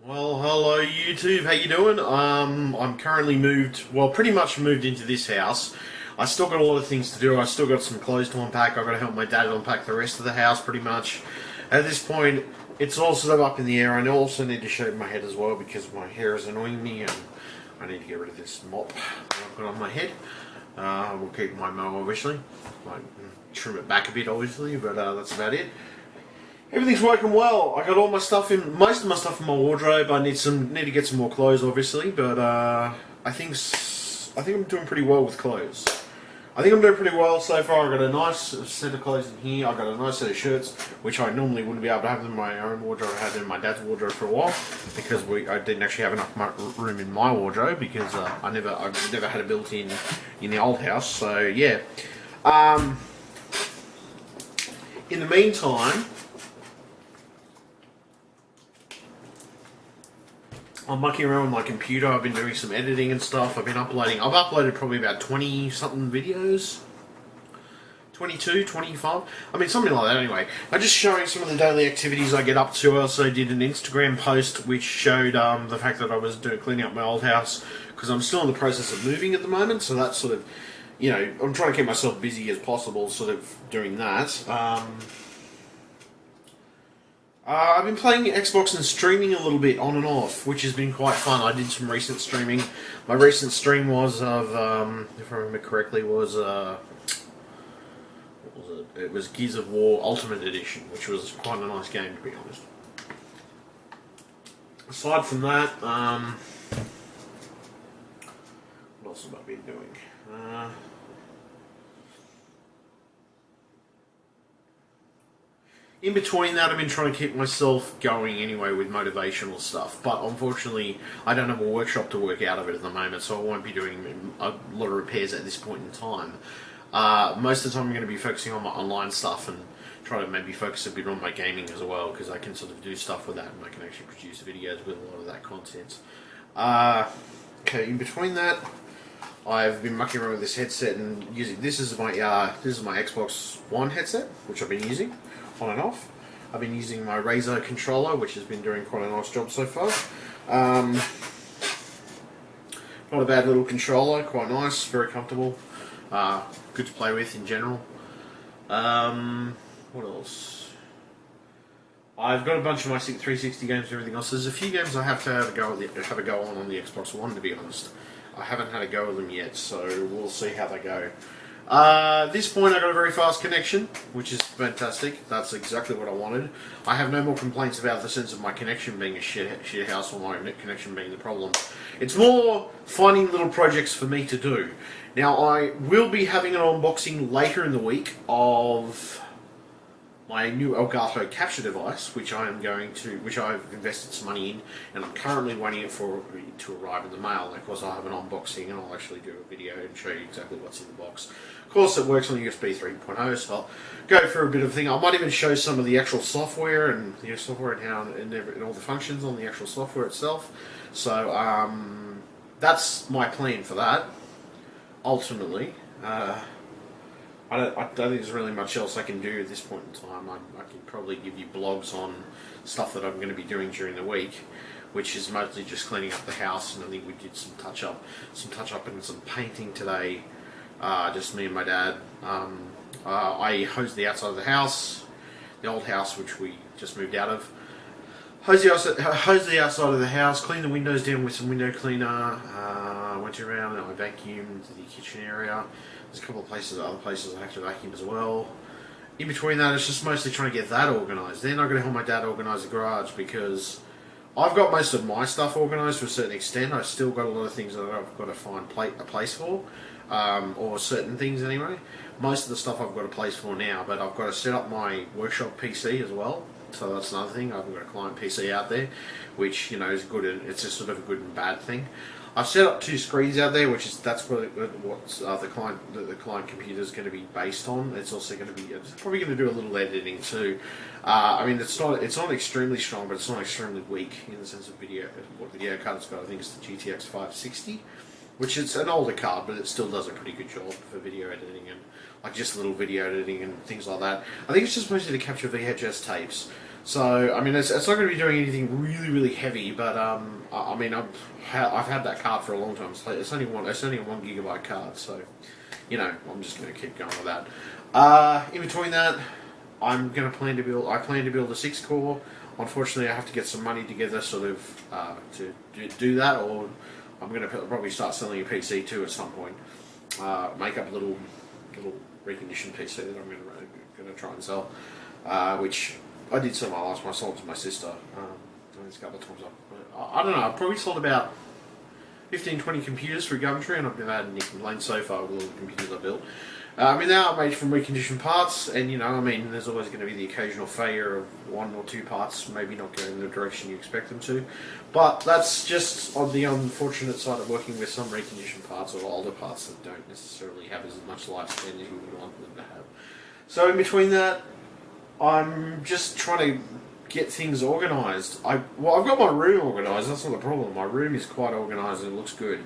Well, hello YouTube, how you doing? I'm currently pretty much moved into this house. I still got a lot of things to do. I still got some clothes to unpack. I've got to help my dad unpack the rest of the house pretty much. At this point, it's all sort of up in the air. I also need to shave my head as well because my hair is annoying me and I need to get rid of this mop that I've got on my head. We'll keep my mow obviously. Might trim it back a bit obviously, but that's about it. Everything's working well. I got all my stuff in, most of my stuff in my wardrobe. I need to get some more clothes, obviously, but I think I'm doing pretty well with clothes. I think I'm doing pretty well so far. I got a nice set of clothes in here. I got a nice set of shirts, which I normally wouldn't be able to have in my own wardrobe. I had in my dad's wardrobe for a while because I didn't actually have enough room in my wardrobe because I never had a built-in in the old house. So yeah. In the meantime, I'm mucking around with my computer. I've been doing some editing and stuff. I've uploaded probably about 20 something videos. 22, 25. I mean, something like that anyway. I'm just showing some of the daily activities I get up to. I also did an Instagram post which showed the fact that I was cleaning up my old house because I'm still in the process of moving at the moment. So that's sort of, I'm trying to keep myself busy as possible sort of doing that. I've been playing Xbox and streaming a little bit on and off, which has been quite fun. I did some recent streaming. My recent stream was of, if I remember correctly, was what was it? It was Gears of War Ultimate Edition, which was quite a nice game to be honest. Aside from that, what else have I been doing? In between that, I've been trying to keep myself going anyway with motivational stuff, but unfortunately, I don't have a workshop to work out of it at the moment, so I won't be doing a lot of repairs at this point in time. Most of the time, I'm going to be focusing on my online stuff and try to maybe focus a bit on my gaming as well, because I can sort of do stuff with that and I can actually produce videos with a lot of that content. Okay, in between that, I've been mucking around with this headset and using this is my Xbox One headset, which I've been using on and off. I've been using my Razer controller, which has been doing quite a nice job so far. Not a bad little controller, quite nice, very comfortable, good to play with in general. What else? I've got a bunch of my 360 games and everything else. There's a few games I have to have a go on the Xbox One, to be honest. I haven't had a go with them yet, so we'll see how they go. At this point I got a very fast connection, which is fantastic. That's exactly what I wanted. I have no more complaints about the sense of my connection being a shit house or my net connection being the problem. It's more finding little projects for me to do. Now I will be having an unboxing later in the week of my new Elgato capture device, which I've invested some money in, and I'm currently waiting for it to arrive in the mail. And of course, I'll have an unboxing, and I'll actually do a video and show you exactly what's in the box. Of course, it works on USB 3.0, so I'll go through a bit of thing. I might even show some of the actual software and and all the functions on the actual software itself. So that's my plan for that. Ultimately. I don't think there's really much else I can do at this point in time. I can probably give you blogs on stuff that I'm going to be doing during the week, which is mostly just cleaning up the house, and I think we did some touch up and some painting today. Just me and my dad. I hosed the outside of the house, the old house which we just moved out of. Hosed the outside of the house, cleaned the windows down with some window cleaner. Went around and I vacuumed the kitchen area. There's a couple of other places I have to vacuum as well. In between that, it's just mostly trying to get that organised. Then I'm going to help my dad organise the garage because I've got most of my stuff organised to a certain extent. I've still got a lot of things that I've got to find a place for, or certain things anyway. Most of the stuff I've got a place for now, but I've got to set up my workshop PC as well. So that's another thing. I've got a client PC out there, which is good. It's just sort of a good and bad thing. I've set up 2 screens out there, that's what the client computer is going to be based on. It's also going to be probably going to do a little editing too. I mean, it's not extremely strong, but it's not extremely weak in the sense of what video card it's got. I think it's the GTX 560, which is an older card, but it still does a pretty good job for video editing and like just little video editing and things like that. I think it's just mostly to capture VHS tapes. So, I mean, it's not going to be doing anything really, really heavy, but I mean, I've had that card for a long time. It's only a 1 GB card, so you know, I'm just going to keep going with that. In between that, I plan to build a 6 core. Unfortunately, I have to get some money together, sort of, to do that, or I'm going to probably start selling a PC too at some point. Make up a little reconditioned PC that I'm going to try and sell, which I did sell my last one. I sold to my sister. This a couple of times. I don't know. I've probably sold about 15, 20 computers through Gumtree, and I've never had any complaints so far with all the computers I built. I mean, they are made from reconditioned parts, and you know, I mean, there's always going to be the occasional failure of 1 or 2 parts maybe not going in the direction you expect them to. But that's just on the unfortunate side of working with some reconditioned parts or older parts that don't necessarily have as much lifespan as you would want them to have. So in between that, I'm just trying to get things organised. I've got my room organised. That's not the problem. My room is quite organised and it looks good.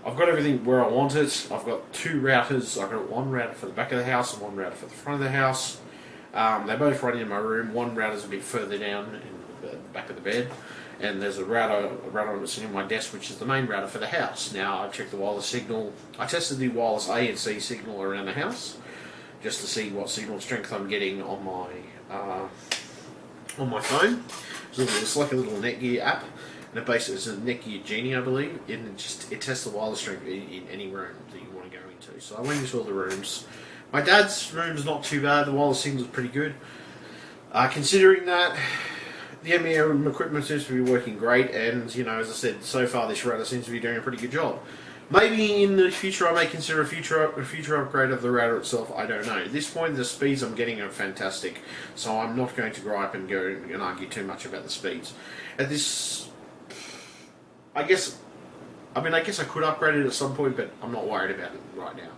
I've got everything where I want it. I've got 2 routers. I've got 1 router for the back of the house and 1 router for the front of the house. They both run in my room. 1 router's a bit further down in the back of the bed, and there's a router that's in my desk, which is the main router for the house. Now I've checked the wireless signal. I tested the wireless A and C signal around the house, just to see what signal strength I'm getting on my phone. It's like a little Netgear app. And basically, it's a Netgear Genie, I believe, and it tests the wireless strength in any room that you want to go into. So I went into all the rooms. My dad's room's not too bad. The wireless signal's pretty good. Considering that, the MEM equipment seems to be working great, and you know, as I said, so far this router seems to be doing a pretty good job. Maybe in the future I may consider a future upgrade of the router itself. I don't know. At this point, the speeds I'm getting are fantastic, so I'm not going to gripe and go and argue too much about the speeds. At this, I guess I could upgrade it at some point, but I'm not worried about it right now.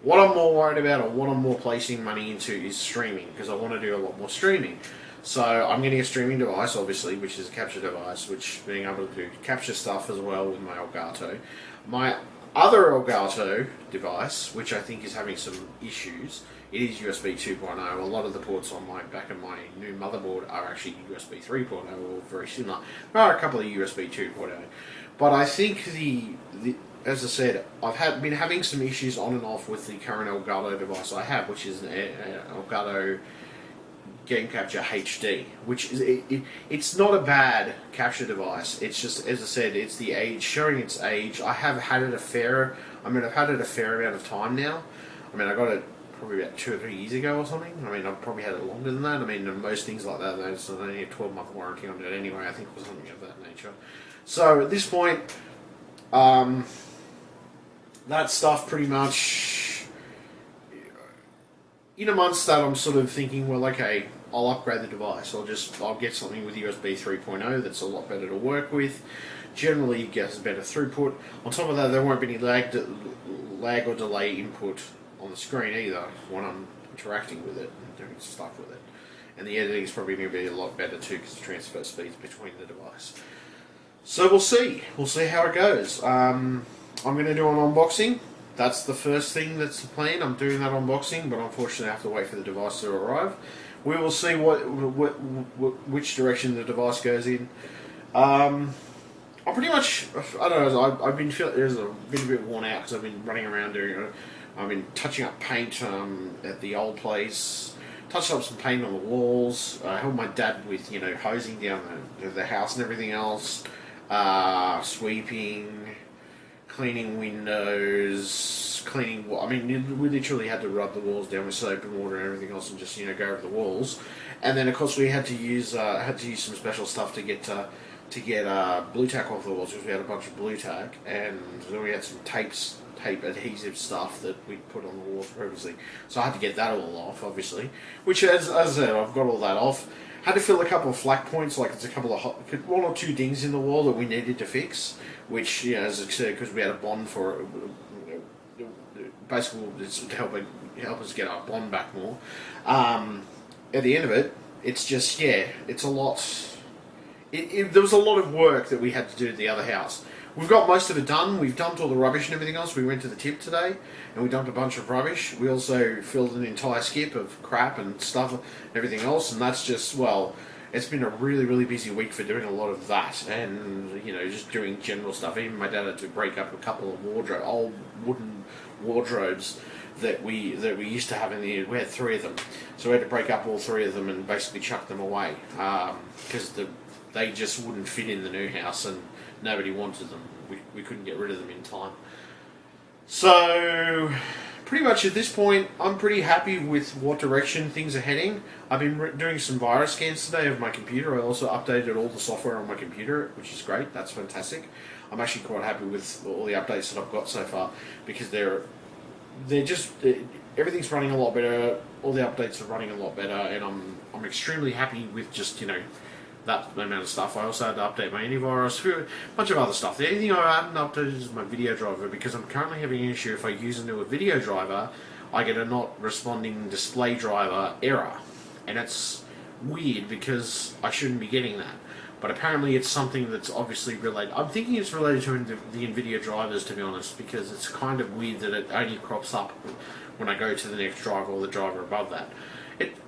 What I'm more worried about, or what I'm more placing money into, is streaming, because I want to do a lot more streaming. So I'm getting a streaming device, obviously, which is a capture device, which being able to capture stuff as well with my Elgato. My other Elgato device, which I think is having some issues, it is USB 2.0. A lot of the ports on my back of my new motherboard are actually USB 3.0 or very similar. There are a couple of USB 2.0. But I think as I said, I've been having some issues on and off with the current Elgato device I have, which is an Elgato Game Capture HD, which is it's not a bad capture device. It's just, as I said, it's the age, showing its age. I've had it a fair amount of time now. I mean, I got it probably about 2 or 3 years ago or something. I mean, I've probably had it longer than that. I mean, most things like that, there's only a 12-month warranty on it anyway, I think, or something of that nature. So at this point, that stuff pretty much, in amongst that, I'm sort of thinking, well, okay, I'll upgrade the device. I'll get something with USB 3.0 that's a lot better to work with. Generally, it gets better throughput. On top of that, there won't be any lag or delay input on the screen either when I'm interacting with it and doing stuff with it. And the editing is probably going to be a lot better too, because the transfer speeds between the device. So we'll see. We'll see how it goes. I'm going to do an unboxing. That's the first thing that's the plan. I'm doing that unboxing, but unfortunately I have to wait for the device to arrive. We will see which direction the device goes in. I'm pretty much, I don't know, I've been a bit worn out because I've been running around I've been touching up paint at the old place, touched up some paint on the walls, helped my dad with, hosing down the house and everything else, sweeping, cleaning windows, we literally had to rub the walls down with soap and water and everything else, and just go over the walls. And then of course we had to use some special stuff to get blue tack off the walls, because we had a bunch of blue tack, and then we had some tape adhesive stuff that we put on the walls previously. So I had to get that all off, obviously. Which, as I said, I've got all that off. Had to fill a couple of flak points, like it's a couple of 1 or 2 dings in the wall that we needed to fix. Which, as I said, because we had a bond for it, basically it's to help us get our bond back more. At the end of it, it's just, it's a lot. There was a lot of work that we had to do at the other house. We've got most of it done. We've dumped all the rubbish and everything else. We went to the tip today and we dumped a bunch of rubbish. We also filled an entire skip of crap and stuff and everything else, and that's just, well, it's been a really, really busy week for doing a lot of that, and just doing general stuff. Even my dad had to break up a couple of old wooden wardrobes that we used to have in the. We had 3 of them, so we had to break up all 3 of them and basically chuck them away because they just wouldn't fit in the new house and nobody wanted them. We couldn't get rid of them in time. So pretty much at this point, I'm pretty happy with what direction things are heading. I've been doing some virus scans today of my computer. I also updated all the software on my computer, which is great. That's fantastic. I'm actually quite happy with all the updates that I've got so far because they're just everything's running a lot better. All the updates are running a lot better, and I'm extremely happy with just that amount of stuff. I also had to update my antivirus, a bunch of other stuff. The only thing I haven't updated is my video driver because I'm currently having an issue. If I use a newer video driver, I get a not responding display driver error, and it's weird because I shouldn't be getting that. But apparently it's something that's obviously related. I'm thinking it's related to the NVIDIA drivers, to be honest, because it's kind of weird that it only crops up when I go to the next driver or the driver above that.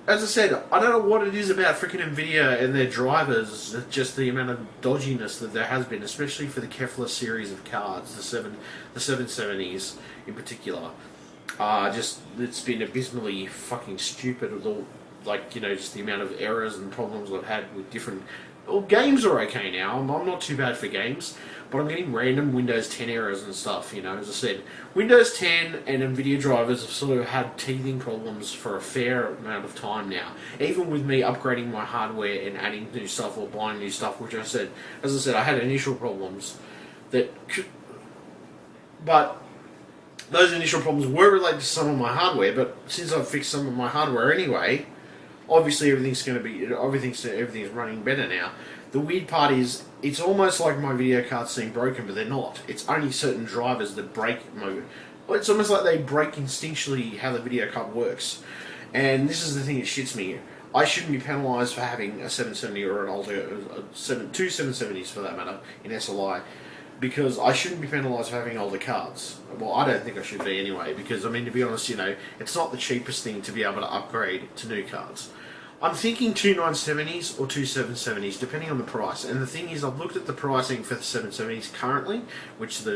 As I said, I don't know what it is about freaking NVIDIA and their drivers, just the amount of dodginess that there has been, especially for the Kevlar series of cards, the 770s in particular. It's been abysmally fucking stupid with all, just the amount of errors and problems I've had with different. Well, games are okay now. I'm not too bad for games, but I'm getting random Windows 10 errors and stuff. As I said, Windows 10 and NVIDIA drivers have sort of had teething problems for a fair amount of time now. Even with me upgrading my hardware and adding new stuff or buying new stuff, which as I said, I had initial problems but those initial problems were related to some of my hardware. But since I've fixed some of my hardware anyway, obviously everything's running better now. The weird part is it's almost like my video cards seem broken, but they're not. It's only certain drivers that break. It's almost like they break instinctually how the video card works. And this is the thing that shits me. I shouldn't be penalised for having a 770 or an older, two 770s for that matter, in SLI, because I shouldn't be penalised for having older cards. Well, I don't think I should be anyway, because, to be honest, it's not the cheapest thing to be able to upgrade to new cards. I'm thinking two 970s or two 770s, depending on the price. And the thing is, I've looked at the pricing for the 770s currently, which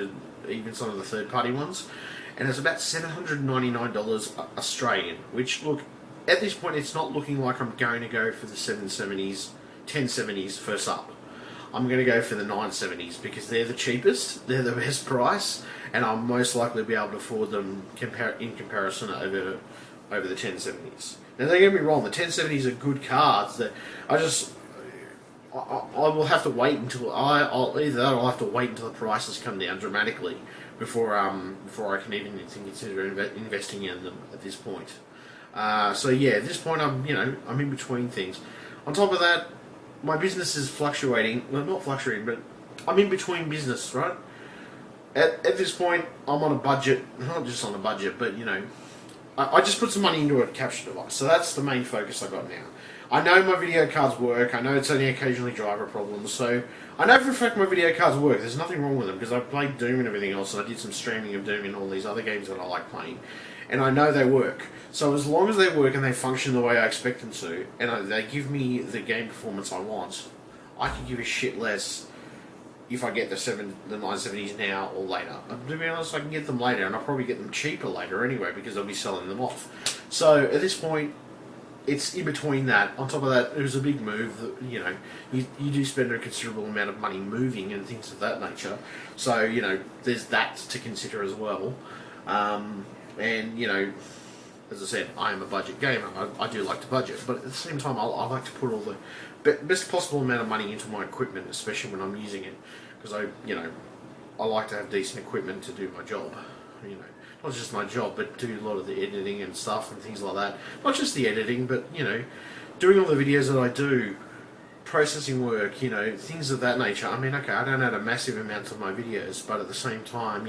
even some of the third-party ones, and it's about $799 Australian, which, look, at this point, it's not looking like I'm going to go for the 770s, 1070s first up. I'm going to go for the 970s because they're the cheapest, they're the best price, and I'll most likely be able to afford them in comparison over the 1070s. Now, don't get me wrong, the 1070s are good cards. That I will have to wait until I'll have to wait until the prices come down dramatically before I can even consider investing in them at this point. So yeah, at this point I'm in between things. On top of that, my business is fluctuating. Well, not fluctuating, but I'm in between business, right? At this point, I'm on a budget. Not just on a budget, but I just put some money into a capture device. So that's the main focus I got now. I know my video cards work. I know it's only occasionally driver problems. So I know for a fact my video cards work. There's nothing wrong with them because I played Doom and everything else, and I did some streaming of Doom and all these other games that I like playing. And I know they work. So as long as they work and they function the way I expect them to, and they give me the game performance I want, I can give a shit less if I get the 970s now or later. To be honest, I can get them later, and I'll probably get them cheaper later anyway because I'll be selling them off. So at this point, it's in between that. On top of that, it was a big move. That, you do spend a considerable amount of money moving and things of that nature. So there's that to consider as well. And as I said, I am a budget gamer. I do like to budget, but at the same time, I like to put all the best possible amount of money into my equipment, especially when I'm using it, because I like to have decent equipment to do my job. Not just my job, but do a lot of the editing and stuff and things like that. Not just the editing, but doing all the videos that I do, processing work, things of that nature. I mean, okay, I don't add a massive amount to my videos, but at the same time,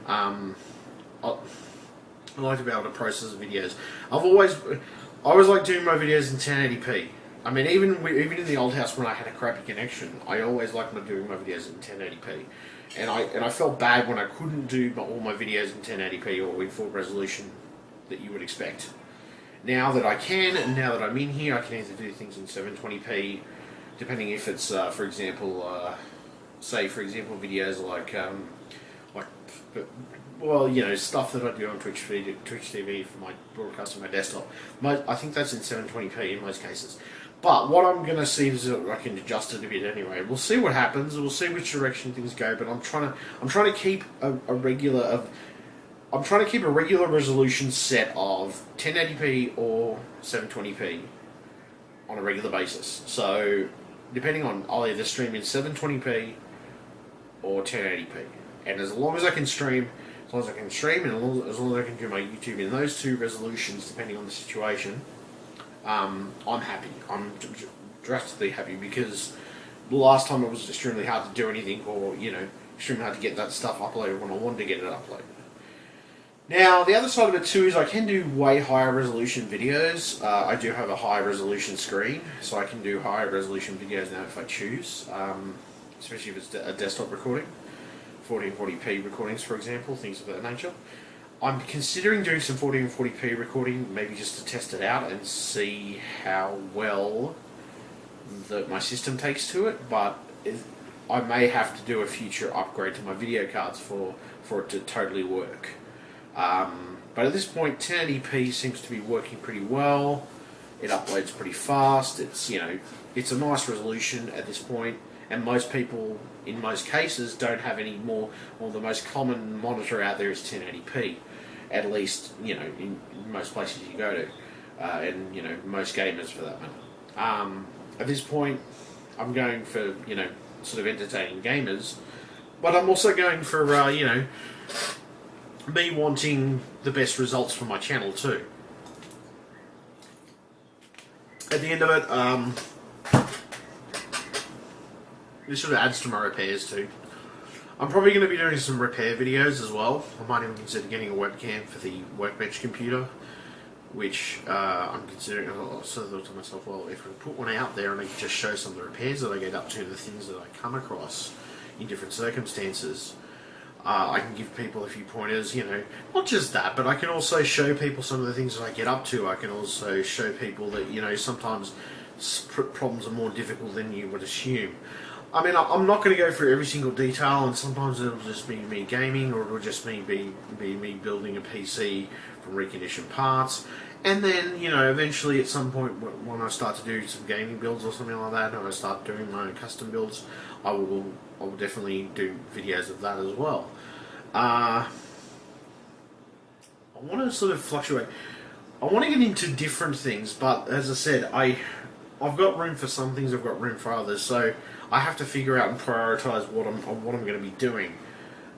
I like to be able to process videos. I always like doing my videos in 1080p. I mean, even in the old house when I had a crappy connection, I always liked doing my videos in 1080p. And I felt bad when I couldn't do all my videos in 1080p or in full resolution that you would expect. now that I can, and now that I'm in here, I can either do things in 720p, depending if it's, for example, say for example videos like, well, you know, stuff that I do on Twitch TV for my broadcast on my desktop. I think that's in 720p in most cases. But what I'm going to see is that I can adjust it a bit anyway. We'll see what happens. We'll see which direction things go. But I'm trying to keep a regular resolution set of 1080p or 720p on a regular basis. So depending on, I'll either stream in 720p or 1080p. And as long as I can stream, and as long as I can do my YouTube in those two resolutions, depending on the situation, I'm happy. I'm drastically happy, because the last time it was extremely hard to do anything, or, you know, extremely hard to get that stuff uploaded when I wanted to get it uploaded. Now, the other side of it too is I can do way higher resolution videos. I do have a high resolution screen, so I can do higher resolution videos now if I choose, especially if it's a desktop recording. 1440p recordings, for example, things of that nature. I'm considering doing some 1440p recording, maybe just to test it out and see how well my system takes to it, but I may have to do a future upgrade to my video cards for it to totally work. But at this point, 1080p seems to be working pretty well. It uploads pretty fast. It's, you know, it's a nice resolution at this point. And most people, in most cases, don't have any more, or the most common monitor out there is 1080p, at least, you know, in most places you go to, and, you know, most gamers for that matter. At this point, I'm going for, you know, sort of entertaining gamers, but I'm also going for, you know, me wanting the best results for my channel too. At the end of it, this sort of adds to my repairs too. I'm probably going to be doing some repair videos as well. I might even consider getting a webcam for the workbench computer, which I'm considering. I also thought to myself, well, if I put one out there and I can just show some of the repairs that I get up to, the things that I come across in different circumstances, I can give people a few pointers, you know, not just that, but I can also show people some of the things that I get up to. I can also show people that, you know, sometimes problems are more difficult than you would assume. I mean, I'm not going to go through every single detail, and sometimes it'll just be me gaming, or it'll just be me building a PC from reconditioned parts. And then, you know, eventually at some point when I start to do some gaming builds or something like that, and I start doing my own custom builds, I will definitely do videos of that as well. I want to sort of fluctuate. I want to get into different things, but as I said, I've got room for some things, I've got room for others, so I have to figure out and prioritise what I'm going to be doing.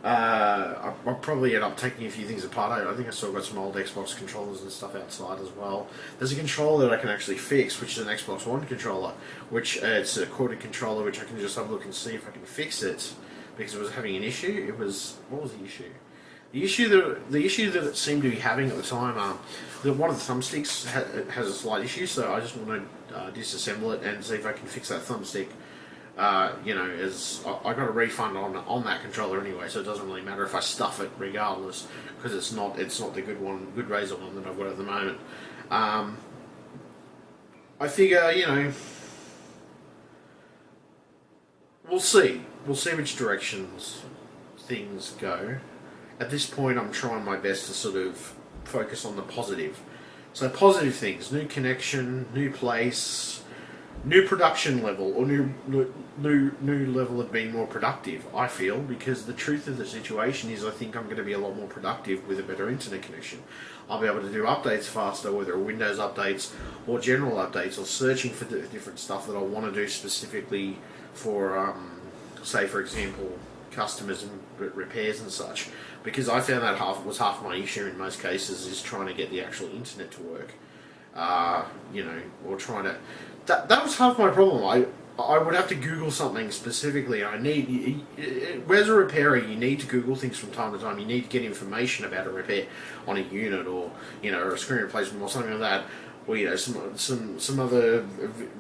I'll probably end up taking a few things apart. I think I still got some old Xbox controllers and stuff outside as well. There's a controller that I can actually fix, which is an Xbox One controller, which it's a corded controller, which I can just have a look and see if I can fix it, because it was having an issue. What was the issue? The issue that it seemed to be having at the time, one of the thumbsticks has a slight issue, so I just want to disassemble it and see if I can fix that thumbstick. You know, as I got a refund on that controller anyway, so it doesn't really matter if I stuff it regardless, because it's not the good Razer one that I've got at the moment. I figure, you know, we'll see which directions things go. At this point, I'm trying my best to sort of focus on the positive. So positive things: new connection, new place, new production level, or new level of being more productive, I feel, because the truth of the situation is I think I'm going to be a lot more productive with a better internet connection. I'll be able to do updates faster, whether Windows updates or general updates, or searching for different stuff that I want to do specifically for, say for example, customers and repairs and such, because I found that was half my issue in most cases, is trying to get the actual internet to work, you know, or trying to... That was half my problem. I would have to Google something specifically. Where's a repairer? You need to Google things from time to time. You need to get information about a repair on a unit, or, you know, or a screen replacement or something like that, or, you know, some other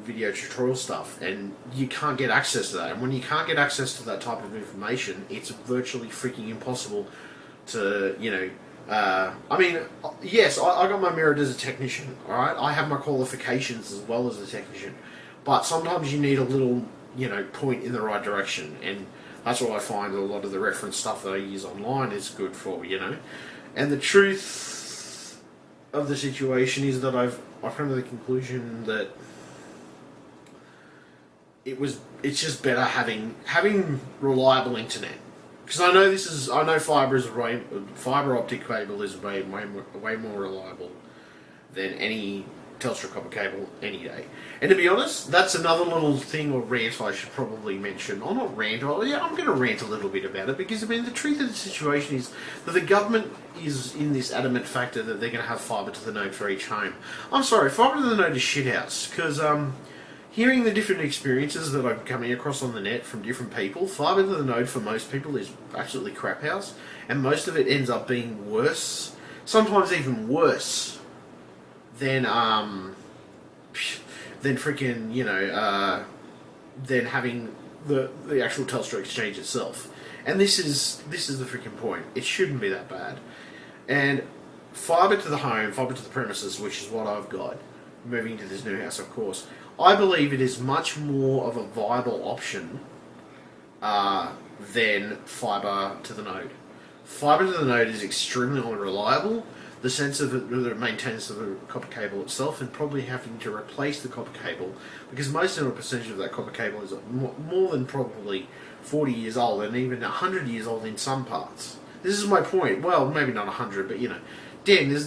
video tutorial stuff, and you can't get access to that. And when you can't get access to that type of information, it's virtually freaking impossible to, you know, I mean, yes, I got my merit as a technician, alright? I have my qualifications as well as a technician. But sometimes you need a little, point in the right direction. And that's what I find a lot of the reference stuff that I use online is good for, And the truth of the situation is that I've come to the conclusion that it's just better having reliable internet. Because I know fiber optic cable is way more reliable than any Telstra copper cable any day. And to be honest, that's another little thing or rant I should probably mention. Or not rant, I'm going to rant a little bit about it, because the truth of the situation is that the government is in this adamant factor that they're going to have fibre to the node for each home. I'm sorry, fibre to the node is shithouse, because hearing the different experiences that I'm coming across on the net from different people, fibre to the node for most people is absolutely crap house, and most of it ends up being worse, sometimes even worse than freaking, than having the actual Telstra exchange itself. And this is the freaking point. It shouldn't be that bad. And fibre to the home, fibre to the premises, which is what I've got, moving to this new house, of course, I believe it is much more of a viable option than fibre to the node. Fibre to the node is extremely unreliable. The sense of it, the maintenance of the copper cable itself, and probably having to replace the copper cable, because most of the percentage of that copper cable is more than probably 40 years old, and even 100 years old in some parts. This is my point. Well, maybe not 100, but damn, there's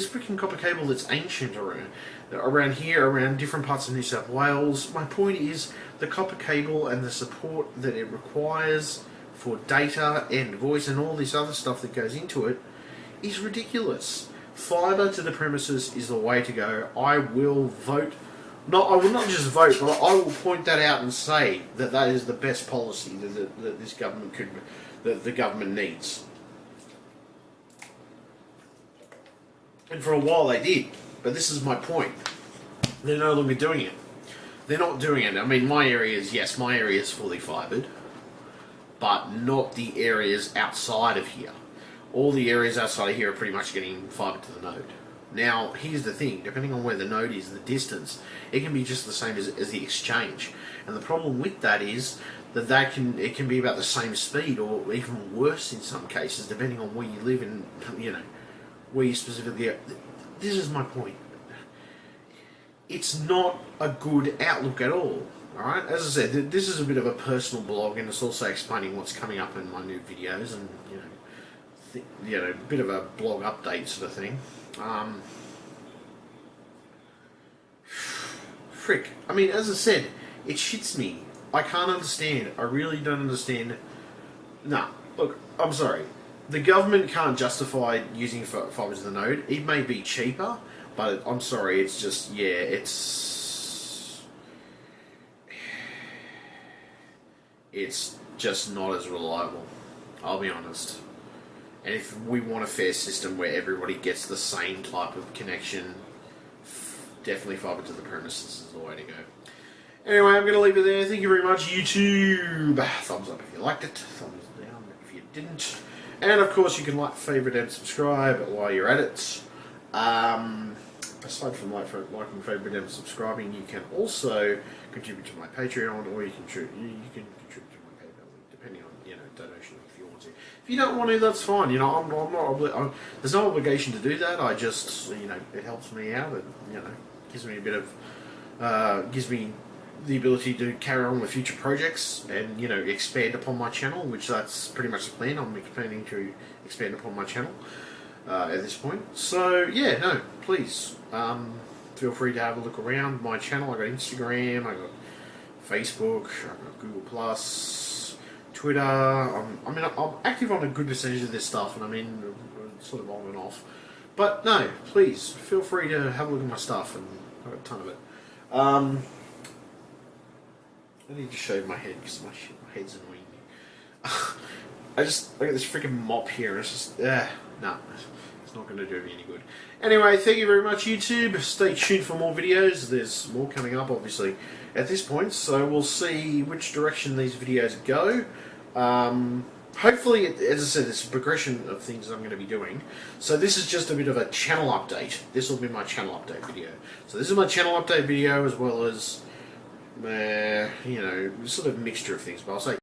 freaking copper cable that's ancient around here, around different parts of New South Wales. My point is, the copper cable and the support that it requires for data and voice and all this other stuff that goes into it is ridiculous. Fibre to the premises is the way to go. I will vote. I will not just vote, but I will point that out and say that is the best policy that this government that the government needs. And for a while they did, but this is my point. They're no longer doing it. They're not doing it. I mean, my area is fully fibred, but not the areas outside of here. All the areas outside of here are pretty much getting fibre to the node. Now, here's the thing, depending on where the node is, the distance, it can be just the same as the exchange. And the problem with that is that it can be about the same speed, or even worse in some cases, depending on where you live and, where you specifically are. This is my point. It's not a good outlook at all. Alright, as I said, this is a bit of a personal blog, and it's also explaining what's coming up in my new videos, and, a bit of a blog update sort of thing. Frick. I mean, as I said, it shits me. I can't understand. I really don't understand. Nah, look, I'm sorry. The government can't justify using fibre to the node. It may be cheaper, but I'm sorry, it's just, it's just not as reliable. I'll be honest. And if we want a fair system where everybody gets the same type of connection, definitely fibre to the premises is the way to go. Anyway, I'm going to leave it there. Thank you very much, YouTube. Thumbs up if you liked it. Thumbs down if you didn't. And of course, you can like, favourite, and subscribe while you're at it. Aside from liking, favourite, and subscribing, you can also contribute to my Patreon, or you can contribute to my PayPal link, depending on donation if you want to. If you don't want to, that's fine. I'm not. There's no obligation to do that. I just it helps me out. It gives me a bit of gives me the ability to carry on with future projects and expand upon my channel, which that's pretty much the plan. I'm planning to expand upon my channel at this point. So yeah, no, please feel free to have a look around my channel. I got Instagram, I got Facebook, I got Google Plus, Twitter. I'm active on a good percentage of this stuff, and I mean sort of on and off. But no, please feel free to have a look at my stuff, and I've got a ton of it. I need to shave my head because my head's annoying me. I got this freaking mop here, and it's just, no, it's not going to do me any good. Anyway, thank you very much, YouTube. Stay tuned for more videos. There's more coming up, obviously, at this point, so we'll see which direction these videos go. hopefully, as I said, it's a progression of things I'm going to be doing. So this is just a bit of a channel update. This will be my channel update video. So this is my channel update video, as well as, you know, sort of mixture of things. But I'll say